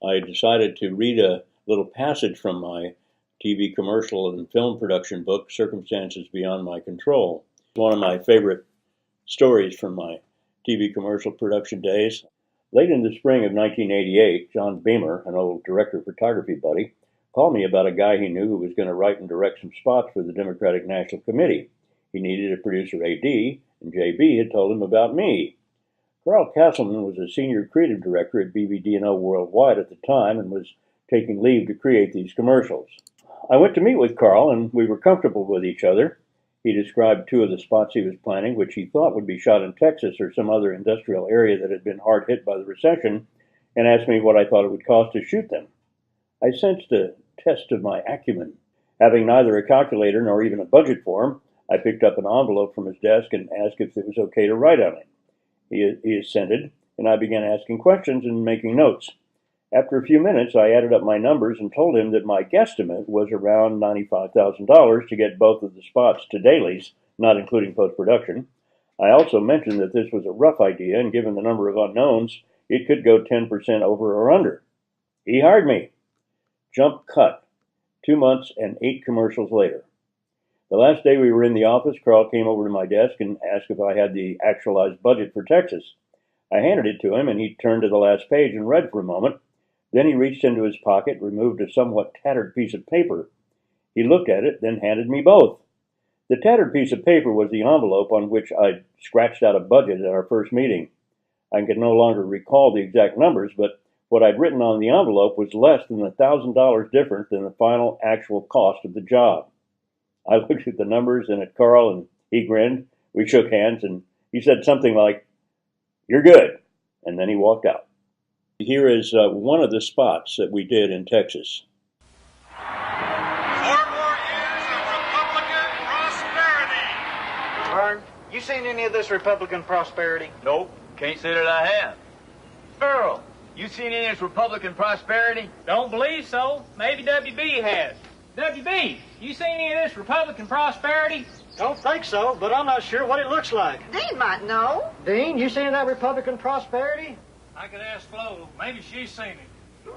I decided to read a little passage from my TV commercial and film production book, Circumstances Beyond My Control. One of my favorite stories from my TV commercial production days. Late in the spring of 1988, John Beamer, an old director of photography buddy, called me about a guy he knew who was going to write and direct some spots for the Democratic National Committee. He needed a producer AD, and JB had told him about me. Carl Castleman was a senior creative director at BBD&O Worldwide at the time and was taking leave to create these commercials. I went to meet with Carl, and we were comfortable with each other. He described two of the spots he was planning, which he thought would be shot in Texas or some other industrial area that had been hard hit by the recession, and asked me what I thought it would cost to shoot them. I sensed a test of my acumen. Having neither a calculator nor even a budget for him, I picked up an envelope from his desk and asked if it was okay to write on it. He assented, and I began asking questions and making notes. After a few minutes, I added up my numbers and told him that my guesstimate was around $95,000 to get both of the spots to dailies, not including post-production. I also mentioned that this was a rough idea, and given the number of unknowns, it could go 10% over or under. He hired me. Jump cut. 2 months and 8 commercials later. The last day we were in the office, Carl came over to my desk and asked if I had the actualized budget for Texas. I handed it to him, and he turned to the last page and read for a moment. Then he reached into his pocket, removed a somewhat tattered piece of paper. He looked at it, then handed me both. The tattered piece of paper was the envelope on which I'd scratched out a budget at our first meeting. I could no longer recall the exact numbers, but what I'd written on the envelope was less than $1,000 different than the final actual cost of the job. I looked at the numbers and at Carl, and he grinned. We shook hands, and he said something like, "You're good," and then he walked out. Here is one of the spots that we did in Texas. 4 more years of Republican prosperity. Vern, you seen any of this Republican prosperity? Nope, can't say that I have. Earl, you seen any of this Republican prosperity? Don't believe so. Maybe WB has. WB, you seen any of this Republican prosperity? Don't think so, but I'm not sure what it looks like. Dean might know. Dean, you seen that Republican prosperity? I could ask Flo. Maybe she's seen it.